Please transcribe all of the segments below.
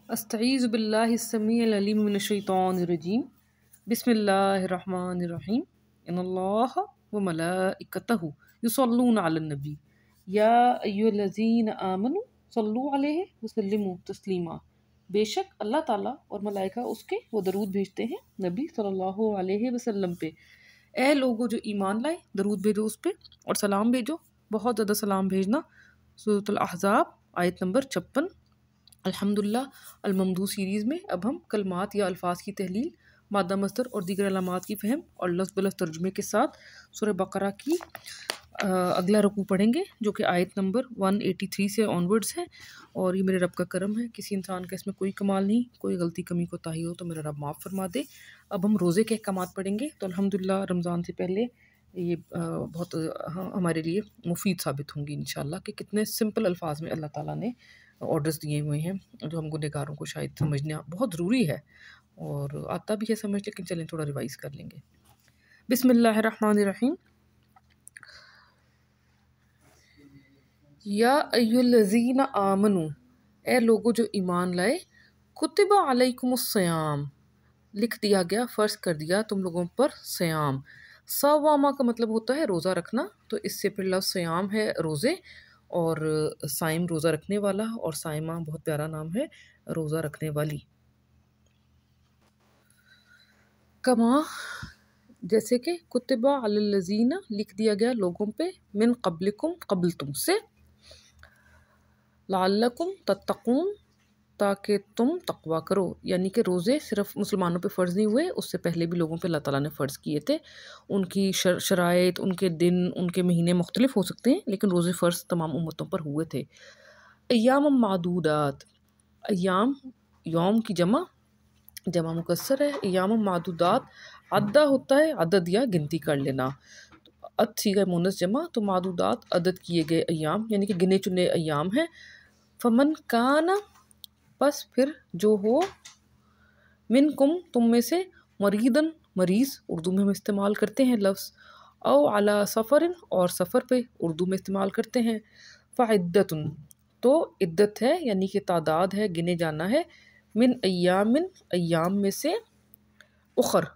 अस्तईज़ु बिल्लाहिस्समीइल अलीम मिनश्शैतानिर्रजीम बिस्मिल्लाहिर्रहमानिर्रहीम इन्नल्लाहा व मलाइकतहु युसल्लूना अलन नबी या अय्युहल्लज़ीना आमनु सल्लु अलैहि व सल्लिमु तस्लीमा। बेशक अल्लाह ताला और मलाइका उसके वो दरूद भेजते हैं नबी सल्लल्लाहु अलैहि वसल्लम पे। ए लोगो जो ईमान लाए, दरूद भेजो उस पे और सलाम भेजो, बहुत ज़्यादा सलाम भेजना। सूरतुल अहज़ाब आयत नंबर 56। अल्हम्दुलिल्लाह अल-ममदूह सीरीज़ में अब हम कलमात या अल्फाज की तहलील, मादा मस्दर और दीगर अलामात की फ़हम और लफ्ज़ बलफ्ज़ तर्जुमे के साथ सूरह बकरा की अगला रुकू पढ़ेंगे, जो कि आयत नंबर 183 से ऑनवर्ड्स है। और ये मेरे रब का करम है, किसी इंसान का इसमें कोई कमाल नहीं, कोई गलती कमी कोताही हो तो मेरा रब माफ़ फरमा दे। अब हम रोज़े के अहकामात पढ़ेंगे। तो अल्हम्दुलिल्लाह रमज़ान से पहले ये बहुत हमारे लिए मुफीद साबित होंगी इंशाअल्लाह कि कितने सिंपल अल्फाज में अल्लाह ताला ने ऑर्डर्स दिए हुए हैं, जो हम गुनहगारों को शायद समझना बहुत ज़रूरी है और आता भी है समझ, लेकिन चलें थोड़ा रिवाइज़ कर लेंगे। बिस्मिल्लाहिर्रहमानिर्रहीम। या अय्युहल्लज़ीना आमनु, ए लोगो जो ईमान लाए, कुतिबा अलैकुमुस्सियाम, लिख दिया गया, फ़र्ज़ कर दिया तुम लोगों पर सयाम। सवामा का मतलब होता है रोज़ा रखना, तो इससे फिर लफ्ज़ सयाम है रोज़े, और साइम रोज़ा रखने वाला, और साइमा बहुत प्यारा नाम है रोज़ा रखने वाली। कमा जैसे कि कुतिबा अलल्लज़ीना लिख दिया गया लोगों पे, मिन क़ब्लिकुम क़ब्ल तुमसे, लअल्लकुम तत्तक़ून ताकि तुम तक़वा करो, यानी कि रोज़े सिर्फ़ मुसलमानों पे फ़र्ज़ नहीं हुए, उससे पहले भी लोगों पे अल्लाह ताला ने फ़र्ज़ किए थे। उनकी शराइत, उनके दिन, उनके महीने मुख्तलिफ़ हो सकते हैं, लेकिन रोज़े फ़र्ज़ तमाम उम्मतों पर हुए थे। अय्याम मादूदात, अय्याम यौम की जमा मुकस्सर है। अय्याम मादूदात अद्दा होता है अदद या गिनती कर लेना, अद सीगा मुन्नस जमा, तो मादूदात अदद किए गए अय्याम यानी कि गिने चुने अय्याम हैं। फमन काना, बस फिर जो हो, मिनकुम तुम में से, मरीदन मरीज़ उर्दू में हम इस्तेमाल करते हैं लफ्ज़, औ अला सफ़रिन और सफ़र पे उर्दू में इस्तेमाल करते हैं। फ़इद्दतुन तो इद्दत है यानी कि तादाद है, गिने जाना है। मिन अय्यामिन अय्याम में से, उखर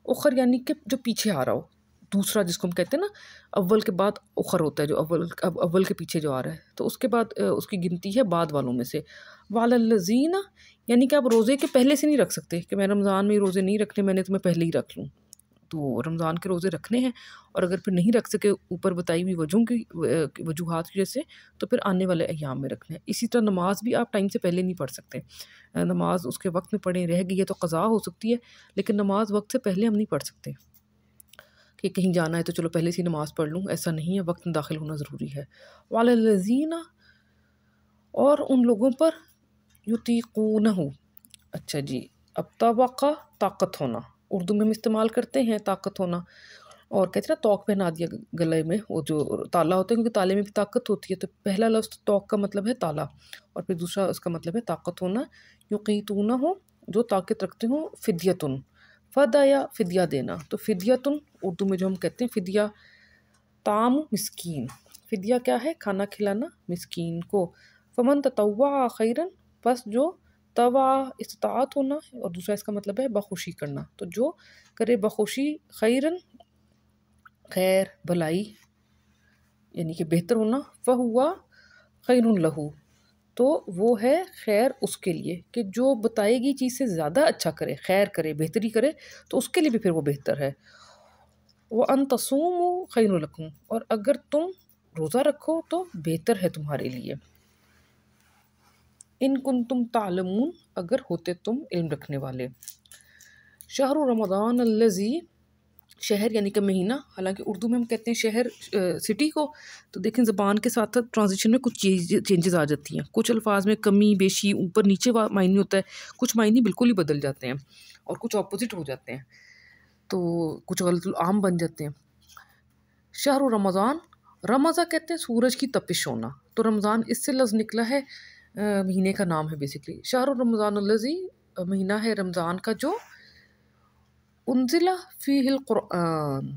उखर यानी कि जो पीछे आ रहा हो, दूसरा जिसको हम कहते हैं ना, अव्वल के बाद उखर होता है, जो अव्वल के पीछे जो आ रहा है, तो उसके बाद उसकी गिनती है बाद वालों में से। वालल्लज़ीना यानी कि आप रोज़े के पहले से नहीं रख सकते कि मैं रमज़ान में रोज़े नहीं रखने, मैंने तुम्हें पहले ही रख लूँ। तो रमज़ान के रोज़े रखने हैं, और अगर फिर नहीं रख सके ऊपर बताई हुई वजूहात की वजह से, तो फिर आने वाले अय्याम में रखने हैं। इसी तरह नमाज भी आप टाइम से पहले नहीं पढ़ सकते। नमाज उसके वक्त में पढ़े रह गई है तो क़ज़ा हो सकती है, लेकिन नमाज वक्त से पहले हम नहीं पढ़ सकते कि कहीं जाना है तो चलो पहले से ही नमाज़ पढ़ लूँ, ऐसा नहीं है, वक्त में दाखिल होना ज़रूरी है। वालल्लज़ीना और उन लोगों पर, युतीक़ूनहु, अच्छा जी, अब तवक़्क़ा ताकत होना, उर्दू में हम इस्तेमाल करते हैं ताकत होना, और कहते हैं ना तौक पहना दिया गले में, वो जो ताला होता है, क्योंकि ताले में भी ताकत होती है, तो पहला लफ्ज़ तौक का मतलब है ताला, और फिर दूसरा उसका मतलब है ताकत होना। युक़ीतूना हो जो ताकत रखते हो, फ़िद्यतुन फ़दा या फ़िदिया देना, तो फ़िद्यतुन उर्दू में जो हम कहते हैं फ़िदिया, ताम मिस्कीन, फ़िदिया क्या है, खाना खिलाना मिस्कीन को। फ़मन ततव्वा खैरन, बस जो तवा इस्तात होना है, और दूसरा इसका मतलब है बखुशी करना, तो जो करे बखुशी, खैरन खैर भलाई यानी कि बेहतर होना, फ़हुआ खैरुन लहू, तो वो है खैर उसके लिए, कि जो बताएगी चीज़ से ज़्यादा अच्छा करे, खैर करे, बेहतरी करे, तो उसके लिए भी फिर वो बेहतर है। व अन तसूमु खैरुन लकुम, और अगर तुम रोज़ा रखो तो बेहतर है तुम्हारे लिए। इन कुंतुम तालमून, अगर होते तुम इल्म रखने वाले। शहरु रमज़ान अल्लज़ी, शहर यानी कि महीना, हालांकि उर्दू में हम कहते हैं शहर सिटी को, तो देखें ज़बान के साथ साथ ट्रांजिशन में कुछ चेंजेस आ जाती हैं, कुछ अल्फाज में कमी बेशी ऊपर नीचे मायने होता है, कुछ मायने बिल्कुल ही बदल जाते हैं, और कुछ ऑपोजिट हो जाते हैं, तो कुछ गलत आम बन जाते हैं। शहरु रमज़ान, रमज़ा कहते हैं सूरज की तपिश होना, तो रमज़ान इससे लफ्ज़ निकला है, महीने का नाम है बेसिकली। शहरु रमज़ान अल्लज़ी, महीना है रमज़ान का जो, उन्ज़िला फ़ीहिल क़ुरआन,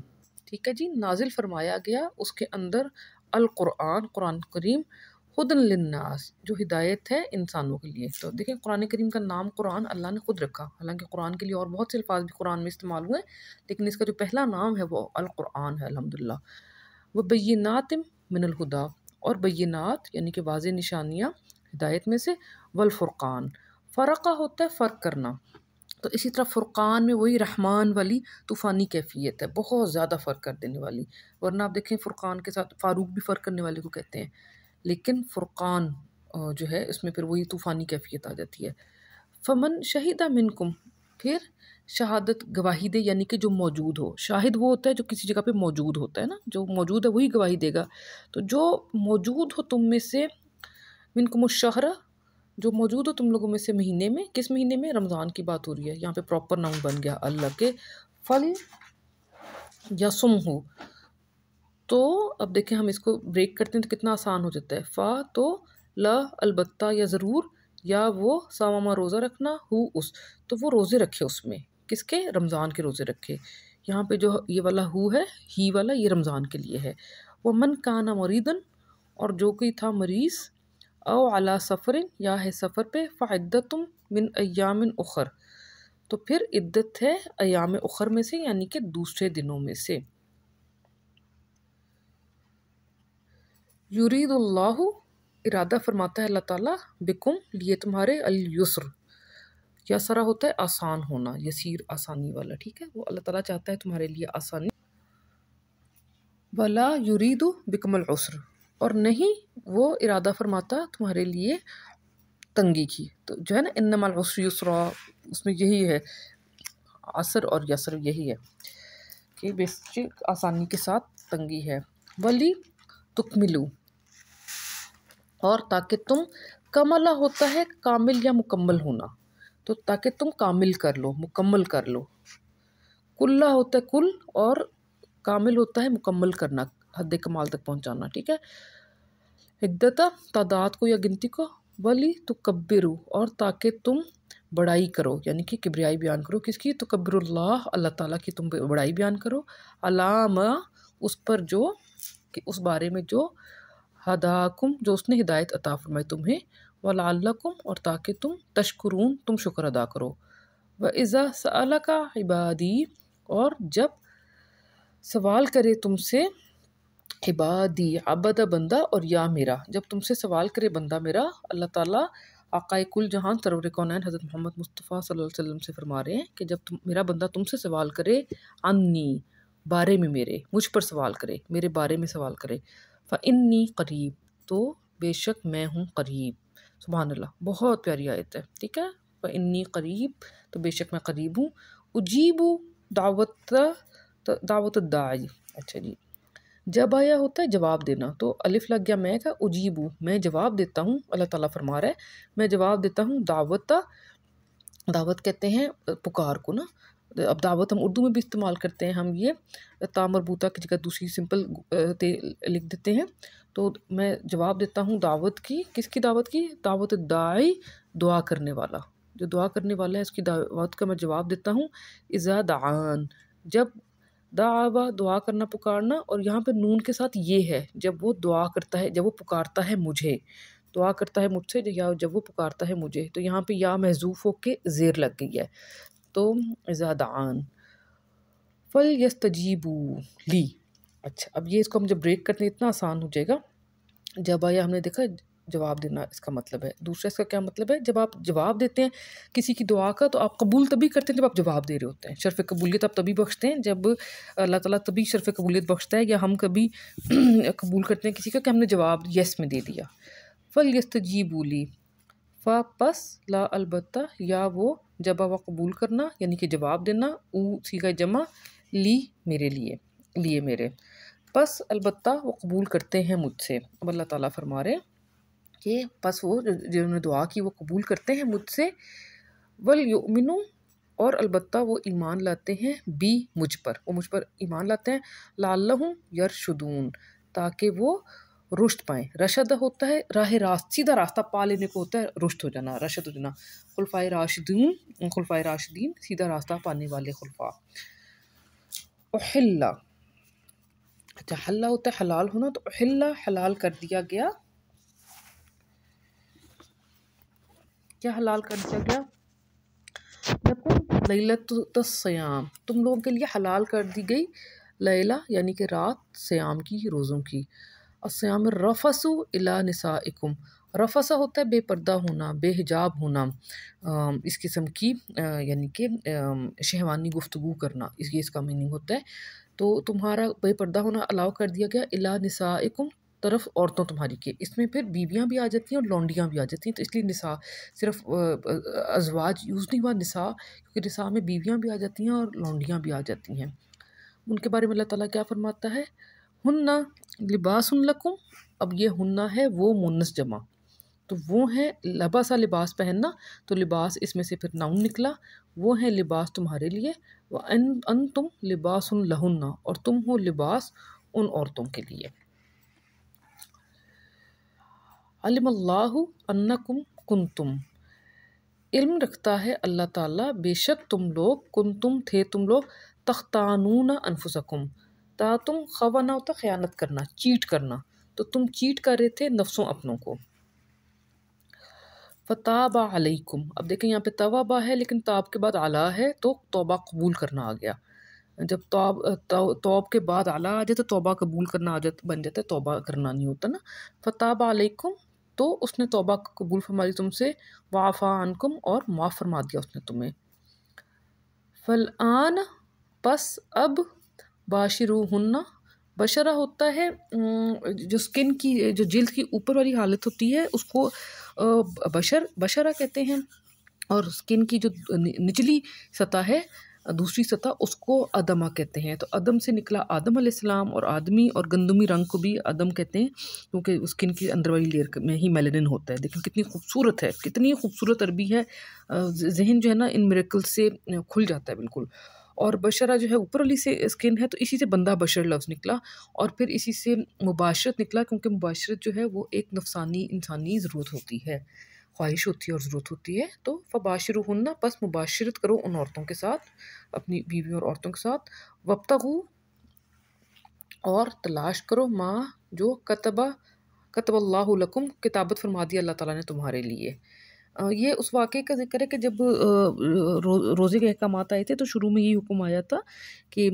ठीक है जी, नाजिल फरमाया गया उसके अंदर अल क़ुरआन, क़ुरान करीम, हुदन लिन्नास, जो हिदायत है इंसानों के लिए। तो देखें कुरान करीम का नाम कुरान अल्लाह ने ख़ुद रखा, हालांकि कुरान के लिए और बहुत से अल्फाज भी कुरान में इस्तेमाल हुए, लेकिन इसका जो पहला नाम है वो अल कुरान है अल्हम्दुलिल्लाह। व बय्यिनातिम मिनल हुदा, और बय्यिनात यानी कि वाज़ेह निशानियाँ हिदायत में से, वल फुरक़ान, फ़रक़ा होता है फ़र्क करना। तो इसी तरह फ़ुरक़ान में वही रहमान वाली तूफ़ानी कैफ़ियत है, बहुत ज़्यादा फ़र्क कर देने वाली। वरना आप देखें फ़ुरक़ान के साथ फ़ारूक भी फ़र्क करने वाले को कहते हैं, लेकिन फ़ुरक़ान जो है इसमें फिर वही तूफ़ानी कैफ़ियत आ जाती है। फ़मन शहीदा मिनकुम, फिर शहादत गवाही दे, यानी कि जो मौजूद हो। शाहिद वो होता है जो किसी जगह पे मौजूद होता है ना, जो मौजूद है वही गवाही देगा। तो जो मौजूद हो तुम में से, मिनकुम शहरा, जो मौजूद हो तुम लोगों में से महीने में। किस महीने में? रमज़ान की बात हो रही है यहाँ पे, प्रॉपर नाउन बन गया अल्लाह के। फल या सुम हो, तो अब देखें हम इसको ब्रेक करते हैं तो कितना आसान हो जाता है। फ़ा तो ला अलबत्ता या ज़रूर, या वो सामा रोज़ा रखना, हु उस, तो वो रोज़े रखे उसमें, किसके? रमज़ान के रोज़े रखे। यहाँ पे जो ये वाला हु है, ही वाला, ये रमज़ान के लिए है। वह मन काना मरीदन, और जो कोई था मरीज़, औ अला सफ़रिन, या है सफ़र पे, फ़इद्दतुम मिन अय्यामिन उखर, तो फिर इद्दत है अय्याम उखर में से, यानी कि दूसरे दिनों में से। युरीदुल्लाहु, इरादा फरमाता है अल्लाह ताला, बिकुम, लिए तुम्हारे, अल युस्र, यसरा होता है आसान होना, यसीर आसानी वाला, ठीक है। वो अल्लाह ताला चाहता है तुम्हारे लिए आसानी। वला युरीदु बिकुमुल उस्र, और नहीं वो इरादा फरमाता तुम्हारे लिए तंगी की। तो जो है ना, इन्नमल उस्रि युस्रा, उसमें यही है, असर और यसर यही है कि बेसिक आसानी के साथ तंगी है। वली तुकमिलू, और ताकि तुम, कमला होता है कामिल या मुकम्मल होना, तो ताकि तुम कामिल कर लो, मुकम्मल कर लो। कुल्ला होता है कुल, और कामिल होता है मुकम्मल करना, हद कमाल तक पहुंचाना, ठीक है। इद्दता, तादाद को या गिनती को। वली तुकब्बिरू, और ताकि तुम बड़ाई करो, यानी कि किब्रियाई बयान करो, किसकी? तुकब्बिरुल्लाह, अल्लाह ताला की तुम बड़ाई बयान करो। अलामा, उस पर जो, कि उस बारे में जो, हदाकुम, जो उसने हिदायत अता फरमाई तुम्हें, वलअल्लकुम, और ताकि तुम, तशकुरून, तुम शुक्र अदा करो। व इज़ा सअलका इबादी, और जब सवाल करे तुमसे, इबादी, अबदा बंदा, और या मेरा, जब तुमसे सवाल करे बंदा मेरा, अल्लाह ताला आकाए कुल जहान सरवर कौनैन हज़रत मोहम्मद मुस्तफ़ा सल्लल्लाहु अलैहि वसल्लम से फरमा रहे हैं कि जब तुम, मेरा बंदा तुमसे सवाल करे, अन्नी, बारे में मेरे, मुझ पर सवाल करे, मेरे बारे में सवाल करे, फ़इन्नी करीब, तो बेशक मैं हूँ करीब। सुभान अल्लाह, बहुत प्यारी आयत है, ठीक है। फ़इन्नी करीब, तो बेशक मैं करीब हूँ। उजीबू दावत दाई, अच्छा जी। जब आया होता है जवाब देना, तो अलिफ लग गया मैं का, उजीबू, मैं जवाब देता हूँ, अल्लाह ताला फरमा रहा है मैं जवाब देता हूँ। दावत, दावत कहते हैं पुकार को ना। अब दावत हम उर्दू में भी इस्तेमाल करते हैं, हम ये तामरबूता की जगह दूसरी सिंपल लिख देते हैं। तो मैं जवाब देता हूँ दावत की, किसकी दावत की? दावत दाई, दुआ करने वाला, जो दुआ करने वाला है उसकी दावत का मैं जवाब देता हूँ। इज़ा दान, जब, दावा दुआ करना, पुकारना, और यहाँ पे नून के साथ ये है, जब वो दुआ करता है, जब वो पुकारता है मुझे, दुआ करता है मुझसे, या जब वो पुकारता है मुझे, तो यहाँ पे या महजूफ होके ज़ेर लग गई है, तो इज़ा दान फल यस्तजीबू ली। अच्छा, अब ये इसको हम जब ब्रेक करते हैं इतना आसान हो जाएगा। जब आया हमने देखा जवाब देना इसका मतलब है। दूसरा इसका क्या मतलब है? जब आप जवाब देते हैं किसी की दुआ का, तो आप कबूल तभी करते हैं जब आप जवाब दे रहे होते हैं। शर्फ़ कबूलियत आप तभी बख्शते हैं जब अल्लाह ताला तभी शर्फ़ कबूलियत बख्शता है, या हम कभी कबूल करते हैं किसी का कि हमने जवाब येस में दे दिया। फल यस्तजीबू ली, फ़ा पस, ला अलबत्ता, या वो, जब व कबूल करना यानी कि जवाब देना, ऊ सीगा जमा, ली मेरे लिए, लिए मेरे, पस अलबत्ता वो कबूल करते हैं मुझसे। अब अल्लाह ताला फरमा रहे हैं कि पस वो जिन्होंने दुआ की वो कबूल करते हैं मुझसे। वल युमिनु, और अलबत्ता वो ईमान लाते हैं, बी, मुझ पर, वो मुझ पर ईमान लाते हैं। लाल्लहुम यरशुदून, ताकि वो रुश्त पाएँ। रशद होता है राह रास्त, सीधा रास्ता पा लेने को होता है रुश्त हो जाना, रशद हो जाना। खुलफाए राशिदून, खुलफाए राशिदीन, सीधा रास्ता पाने वाले खुलफा। उहिल्ला, अच्छा हल्ला होता है हलाल होना, तो उहिल्ला, हलाल कर दिया गया, क्या हलाल कर दिया गया? लैलतुस्सियाम, तुम लोगों के लिए हलाल कर दी गई लैला यानी कि रात, सियाम की, रोज़ों की। अस्सियाम रफसु इला निसाइकुम, रफसा होता है बेपर्दा होना, बेहिजाब होना, इस किस्म की यानी कि शहवानी गुफ्तगू करना, ये इसका मीनिंग होता है। तो तुम्हारा बेपर्दा होना अलाउ कर दिया गया इला निसाइकुम, तरफ औरतों तुम्हारी के। इसमें फिर बीवियाँ भी आ जाती हैं और लौंडियाँ भी आ जाती हैं, तो इसलिए निसा सिर्फ अजवाज यूज़ नहीं हुआ, निसा, क्योंकि निसा में बीवियाँ भी आ जाती हैं और लौंडियाँ भी आ जाती हैं। उनके बारे में अल्लाह ताला क्या फरमाता है? हुन्ना लिबासुन लकुम, अब ये हुन्ना है वो मुन्नस जमा, तो वो है लबासा लिबास पहनना, तो लिबास इसमें से फिर नाउन निकला, वो है लिबास तुम्हारे लिए। व अन तुम लिबासुन लहुन्ना, और तुम हो लिबास उन औरतों के लिए। अलिमल्लाहु अन्नकुम कुंतुम, इल्म रखता है अल्लाह ताला बेशक तुम लोग, कुंतुम थे तुम लोग, तख्तानून अनफुसकुम, ता तुम, खवाना होता ख़यानत करना, चीट करना, तो तुम चीट कर रहे थे नफ्सों अपनों को। फ़ताबा अलैकुम, अब देखें यहाँ पे तवाबा है लेकिन ताब के बाद अला है, तो तौबा कबूल करना आ गया। जब तौब के बाद अला आ जाए तो तौबा कबूल करना आ जाता, बन जाता है, तौबा करना नहीं होता ना। फ़ताबा अलैकुम, तो उसने तौबा कबूल फरमा ली तुमसे। वाफ़ा अनकुम, और माफ़ फरमा दिया उसने तुम्हें। फ़लआन, पस अब, बाशिरूहुन्ना, बशरा होता है जो स्किन की, जो जिल्द की ऊपर वाली हालत होती है उसको बशरा कहते हैं, और स्किन की जो निचली सतह है, दूसरी सतह, उसको अदमा कहते हैं। तो अदम से निकला आदम अलैहिस्सलाम, और आदमी और गंदमी रंग को भी अदम कहते हैं, क्योंकि स्किन की अंदर वाली लेयर में ही मेलानिन होता है। देखिए कितनी खूबसूरत है, कितनी खूबसूरत अरबी है। जहन जो है ना इन मिरेकल से खुल जाता है बिल्कुल। और बशरा जो है ऊपर वाली से स्किन है, तो इसी से बंदा बशर लफ्ज़ निकला, और फिर इसी से मुबाशरत निकला, क्योंकि मुबाशरत जो है वो एक नफसानी इंसानी ज़रूरत होती है, ख्वाहिश होती है और ज़रूरत होती है। तो फ़बाशिरुहुन्ना, बस मुबाशरत करो उन औरतों के साथ, अपनी बीवी और औरतों के साथ। वब्तगू, और तलाश करो, माँ, जो कतबल्लाहु लकुम, किताबत फरमा दी अल्लाह ताला ने तुम्हारे लिए। ये उस वाक़े का ज़िक्र है कि जब रोज़े के अहकामात आए थे, तो शुरू में यही हुक्म आया था कि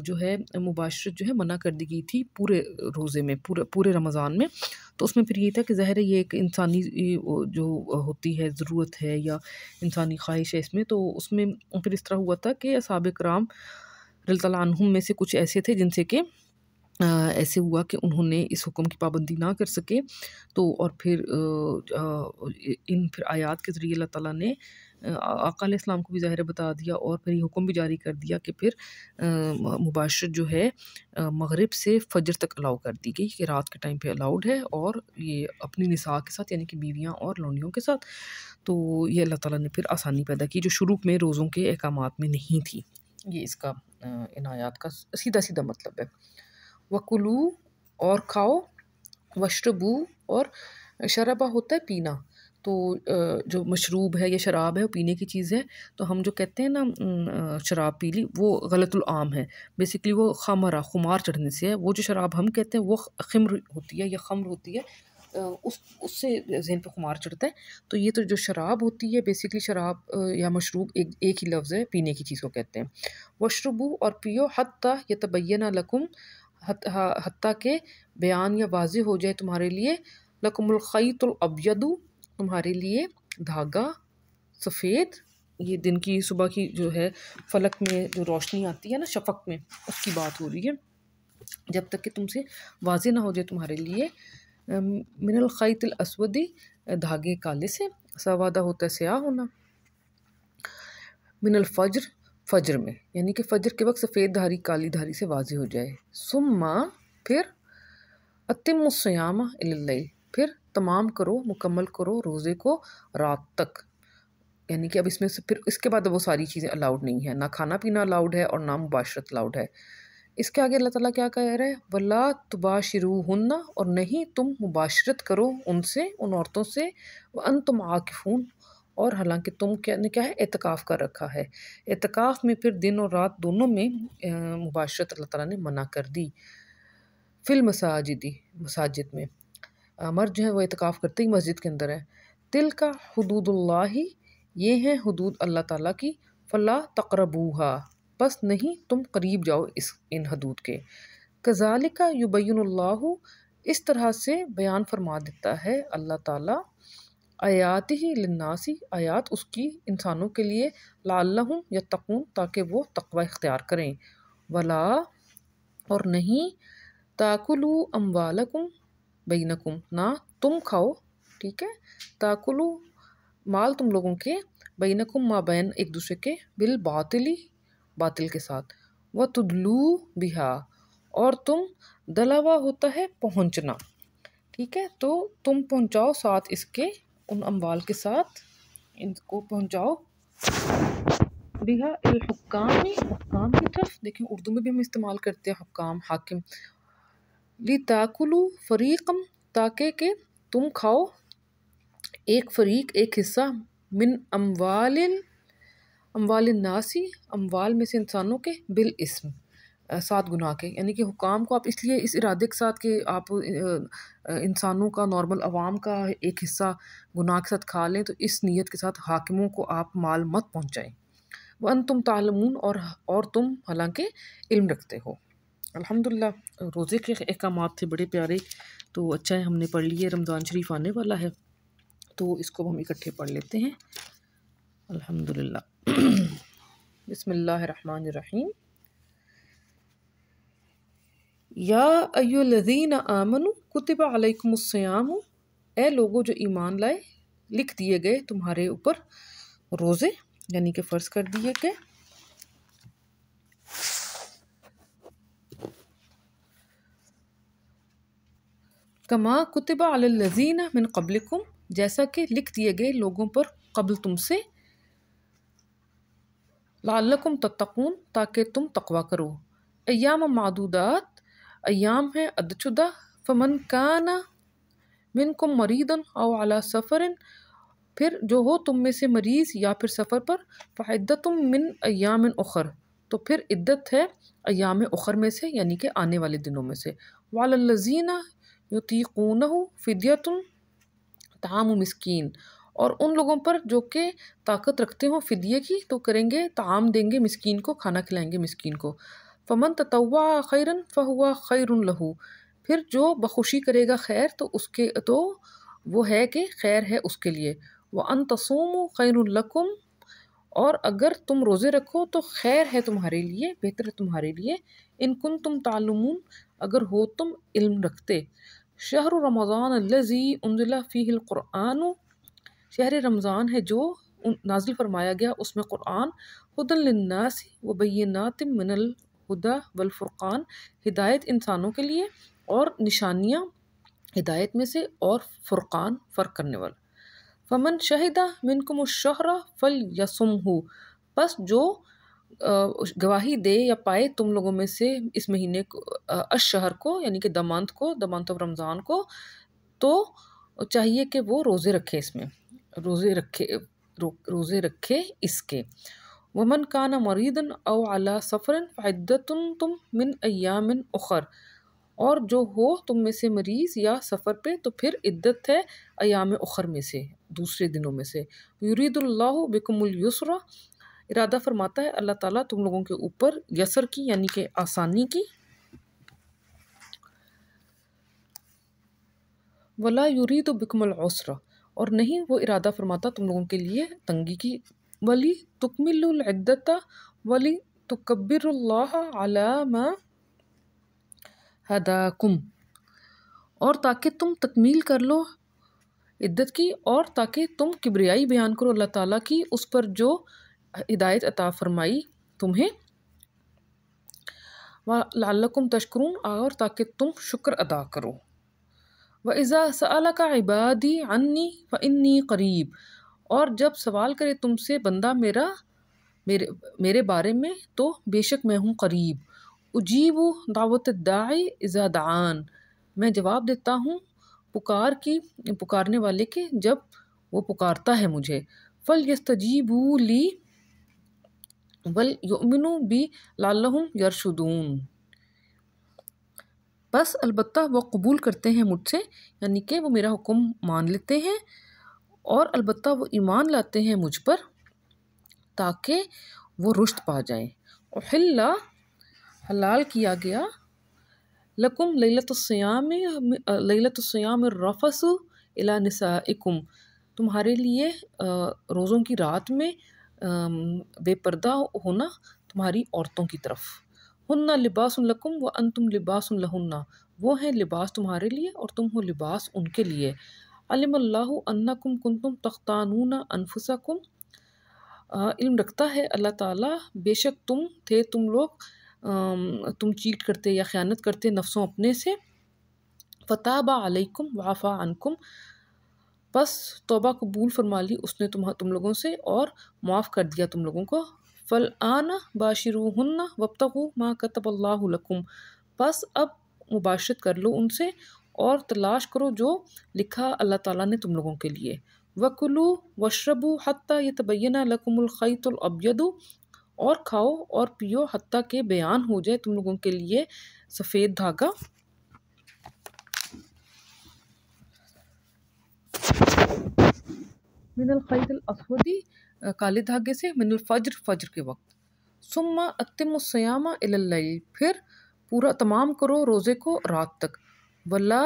जो है मुबाशरत जो है मना कर दी गई थी पूरे रोज़े में, पूरे पूरे रमज़ान में। तो उसमें फिर ये था कि ज़ाहिर है ये एक इंसानी जो होती है ज़रूरत है या इंसानी ख्वाहिश है इसमें, तो उसमें फिर इस तरह हुआ था कि असहाबे किराम रज़ियल्लाहु ताला अन्हुम में से कुछ ऐसे थे जिनसे कि ऐसे हुआ कि उन्होंने इस हुक्म की पाबंदी ना कर सके, तो और फिर इन फिर आयात के ज़रिए अल्लाह ताला ने आका अलैहिस्सलाम को भी ज़ाहिर है बता दिया, और फिर ये हुक्म भी जारी कर दिया कि फिर मुबाशरत जो है मगरिब से फजर तक अलाउ कर दी गई, कि रात के टाइम पे अलाउड है, और ये अपनी निसा के साथ, यानी कि बीवियाँ और लौंडियों के साथ। तो ये अल्लाह ताला ने फिर आसानी पैदा की, जो शुरू में रोज़ों के अहकामात में नहीं थी। ये इसका इन आयात का सीधा-सीधा मतलब है। वकुलू, और खाओ, वशरबू, और शरबा होता है पीना, तो जो मशरूब है या शराब है वो पीने की चीज़ है। तो हम जो कहते हैं ना शराब पी ली, वो गलतुल आम है। बेसिकली वो खमरा, खुमार चढ़ने से है। वो जो शराब हम कहते हैं वो खिम्र होती है या खम्र होती है, उससे ज़हन पे खुमार चढ़ता है। तो ये तो जो शराब होती है, बेसिकली शराब या मशरूब एक ही लफ्ज़ है, पीने की चीज़ को कहते हैं। वशरबू, और पियो, हत्ता यतबय्यना लकुम, हत्ता के बयान या वाज़े हो जाए तुम्हारे लिए, लकुमुल खैतुल अब्यदु, तुम्हारे लिए धागा सफ़ेद। ये दिन की सुबह की जो है फलक में जो रोशनी आती है ना शफ़क़ में, उसकी बात हो रही है। जब तक कि तुमसे वाज़े ना हो जाए तुम्हारे लिए, मिनल खैतिल अस्वदी, धागे काले से, सवादा होता है स्याह होना, मिनल फज्र, फज्र में, यानी कि फज्र के वक्त सफ़ेद धारी काली धारी से वाज़े हो जाए। सुम्मा, फिर अतिमुस्सियामा इलल्लैल, फिर तमाम करो, मुकम्मल करो रोज़े को रात तक। यानी कि अब इसमें से फिर इसके बाद वो सारी चीज़ें अलाउड नहीं है, ना खाना पीना अलाउड है और ना मुबाशरत अलाउड है। इसके आगे अल्लाह ताला क्या कह रहा है? वला तुबाशिरूहुन्ना, और नहीं तुम मुबाशरत करो उनसे, उन औरतों से, व अंतुम आकिफून, और हालांकि तुम क्या है एतकाफ़ कर रखा है। एतकाफ़ में फिर दिन और रात दोनों में मुबाशरत अल्लाह ताला ने मना कर दी। फिल मसाजिदी, मसाजिद में मर्द जो है वो एतकाफ़ करते ही मस्जिद के अंदर है। तिलका हुदूदुल्लाही, ये हैं हुदूद अल्लाह ताला की, फ़ला तक़रबूहा, बस नहीं तुम करीब जाओ इन हदूद के। कज़ालिका युबय्यिनुल्लाहु, इस तरह से बयान फरमा देता है अल्लाह ताला आयातिही लिन्नासी, आयात उसकी इंसानों के लिए, लअल्लहुम यत्तक़ून, ताकि वो तक़वा इख्तियार करें। वला, और नहीं, ताकुलू अम्वालकुम बैनकुम, ना तुम खाओ, ठीक है, ताकुलू माल तुम लोगों के, बैनकुम मा बैन एक दूसरे के, बिल बातिली बातिल के साथ, व तुदलू बिहा, और तुम दलावा होता है पहुँचना, ठीक है, तो तुम पहुँचाओ साथ इसके, उन अम्वाल के साथ इनको पहुँचाओ, बिहा इल हुक्कामी, हुक्काम की तरफ। देखें उर्दू में भी हम इस्तेमाल करते हैं हुक्काम, हाकिम। ली ताकुलू फरीक़म, ताकि के तुम खाओ एक फ़रीक, एक हिस्सा, मिन अम्वालिन नासी, अम्वाल में से इंसानों के, बिल इस्म, साथ गुनाह के, यानी कि हुकाम को आप इसलिए इस इरादे के साथ कि आप इंसानों का, नॉर्मल आवाम का एक हिस्सा गुनाह के साथ खा लें, तो इस नीयत के साथ हाकिमों को आप माल मत पहुँचाएँ। वन तुम तालमून, और तुम हालांकि इल्म रखते हो। अल्हम्दुलिल्लाह रोज़े के अहकामात थे बड़े प्यारे, तो अच्छा है हमने पढ़ लिए। रमज़ान शरीफ आने वाला है तो इसको हम इकट्ठे पढ़ लेते हैं। अल्हम्दुलिल्लाह। बिस्मिल्लाहिर्रहमानिर्रहीम। या अय्युहल्लज़ीना आमनू कुतिबा अलैकुमुस्सियामु, ए लोगो जो ईमान लाए, लिख दिए गए तुम्हारे ऊपर रोज़े, यानी कि फ़र्ज़ कर दिए गए। कमा कुतिबा अलल्लज़ीना मिन क़ब्लिकुम, जैसा कि लिख दिए गए लोगों पर क़ब्ल तुमसे, लअल्लकुम तत्तक़ून, ताकि तुम तक़वा करो। अय्याम मादूदात, अय्याम है अदचुदा, फ़मन काना मिनकुम मरीदन औ अला सफ़रिन, फिर जो हो तुम में से मरीज़ या फिर सफ़र पर, फ़इद्दतुम मिन अय्यामिन उख़र, तो फिर इद्दत है अय्याम उख़र में से, यानी कि आने वाले दिनों में से। वअलल्लज़ीना युतीक़ूनहु फ़िद्यतुन ताअमु मिस्कीन, और उन लोगों पर जो कि ताकत रखते हो फ़िदिये की, तो करेंगे ताम देंगे मिस्कीन को, खाना खिलाएंगे मिस्कीन को। फ़मन ततव्वा खैरन फ़हुवा खैरुन लहू, फिर जो बखुशी करेगा खैर, तो उसके तो वो है कि खैर है उसके लिए। व अन तसूमु खैरुन लकुम, और अगर तुम रोज़े रखो तो खैर है तुम्हारे लिए, बेहतर है तुम्हारे लिए। इन कुन तुम तालुमून, अगर हो तुम इल्म रखते। शहर रमज़ान अल्लज़ी उन्ज़िला फ़ीहिल क़ुरआनु, शहर रमज़ान है जो नाज़िल फरमाया गया उसमें क़ुरआन, हुदन लिन्नासी व बय्यिनातिम मिनल हुदा वल फ़ुरक़ान, हिदायत इंसानों के लिए और निशानियाँ हिदायत में से, और फ़ुरक़ान फ़र्क करने वाला। फ़मन शहिदा मिनकुमुश्शहरा फ़लयसुमहु, बस जो गवाही दे या पाए तुम लोगों में से इस महीने को, अशहर को, यानी कि द मंथ को, द मंथ ऑफ रमज़ान को, तो चाहिए कि वो रोज़े रखे, इसमें रोज़े रखे इसके। वमन काना मरीदन औ अला सफ़रन फ़इद्दतुन तुम मिन अय्यामिन उख़र, और जो हो तुम में से मरीज़ या सफ़र पे, तो फिर इद्दत है अयाम उख़र में से, दूसरे दिनों में से। युरीदुल्लाहु बिकुमुल युस्रा, इरादा फरमाता है अल्लाह ताला तुम लोगों के ऊपर यसर की, यानी कि आसानी की। वला युरीदु बिकुमुल उसरा, और नहीं वो इरादा फरमाता तुम लोगों के लिए तंगी की। वली तुकमिलुल इद्दता वली तुकब्बिरुल्लाह अला मा हदाकुम, और ताकि तुम तकमील कर लो इद्दत की, और ताकि तुम किब्रियाई बयान करो अल्लाह ताला की उस पर जो हिदायत अता फरमाई तुम्हें। व लअल्लकुम तशकुरून, और ताकि तुम शुक्र अदा करो। व इज़ा सअलका इबादी अन्नी फ़इन्नी क़रीब, और जब सवाल करे तुमसे बंदा मेरे बारे में, तो बेशक मैं हूँ करीब। उजीबु दावत दाई इज़ा दान, मैं जवाब देता हूँ पुकारने वाले के जब वो पुकारता है मुझे। फल यस्तजीबू ली वल युमिनु बी लअल्लहुम यरशुदून, बस अलबत्ता वो कबूल करते हैं मुझसे, यानी कि वो मेरा हुक्म मान लेते हैं और अलबत्ता वो ईमान लाते हैं मुझ पर ताकि वो रुश्द पा जाएं। और हिल्ला हलाल किया गया लकुम लैलतुस्सियाम रफ़सु इला निसाइकुम, तुम्हारे लिए रोज़ों की रात में बेपर्दा होना तुम्हारी औरतों की तरफ। हुन्ना लिबासुन लकुम व अंतुम लिबासुन लहुन्ना, वो हैं लिबास तुम्हारे लिए और तुम हो लिबास उनके लिए। अलिमल्लाहु अन्नकुम कुंतुम तख्तानूना अनफुसकुम, इल्म रखता है अल्लाह ताला बेशक तुम लोग तुम चीट करते या ख़यानत करते नफ्सों अपने से। फ़ताबा अलैकुम वाफ़ा अन्कुम, बस तौबा कबूल फरमा ली उसने तुम लोगों से और माफ़ कर दिया तुम लोगों को। फ़ल आना बाशिरूहुन्ना वब्तगू मा कतबल्लाहु लकुम, बस अब मुबाशरत कर लो उनसे और तलाश करो जो लिखा अल्लाह ताला ने तुम लोगों के लिए। वकुलू वशरबू हत्ता यतबय्यना लकुमुल खैतुल अब्यदु, और खाओ और पियो हत्ता के बयान हो जाए तुम लोगों के लिए सफ़ेद धागा मिनल खैतिल अस्वदी, काले धागे से, मिनल फज्र, फज्र के वक्त। सुम्मा अत्तिमुस्सियामा इलल लैल, फिर पूरा तमाम करो रोज़े को रात तक। वला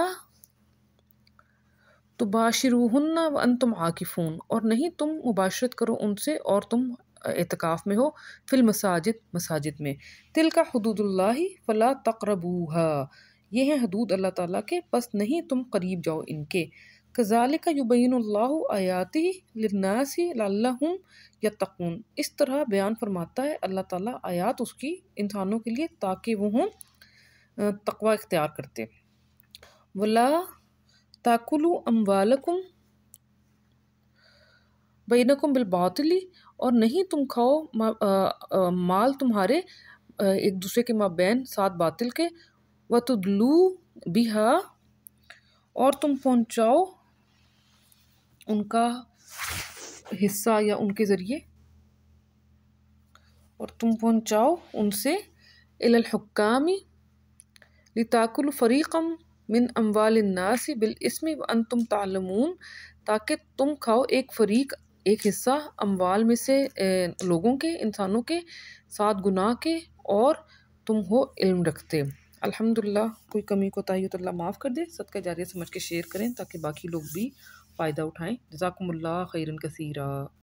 तुबाशिरूहुन्ना व अंतुम आकिफून, और नहीं तुम मुबाशरत करो उनसे और तुम एतकाफ़ में हो। फिल मसाजिद, मसाजिद में। तिल का हुदूदुल्लाहि फ़ला तक़रबूहा, ये हैं हदूद अल्लाह ताला के, बस नहीं तुम करीब जाओ इनके। कज़ालिका युबय्यिनुल्लाहु आयातिही लिन्नासि लअल्लहुम यत्तक़ून, इस तरह बयान फरमाता है अल्लाह ताला आयात उसकी इंसानों के लिए ताकि वो हों तक़वा इख्तियार करते। वला ताकुलू अम्वालकुम बैनकुम बिलबातिली, और नहीं तुम खाओ माल तुम्हारे एक दूसरे के माबैन साथ बातिल के। वतुदलू बिहा, और तुम पहुँचाओ उनका हिस्सा या उनके ज़रिए, और तुम पहुँचाओ उनसे इलल हुक्कामी लिताकुलु फ़रीक़म मिन अम्वालिन्नासि बिल इस्मि व अंतुम तालमून, ताकि तुम खाओ एक फ़रीक, एक हिस्सा अम्वाल में से लोगों के, इंसानों के साथ गुनाह के, और तुम हो इल्म रखते। अल्हम्दुलिल्लाह, कोई कमी कोताही हो तो अल्लाह माफ़ कर दे। सदका जारिया समझ के शेयर करें ताकि बाकी लोग भी फ़ायदा उठाएं। जज़ाकुमुल्लाह खैरन कसीरा।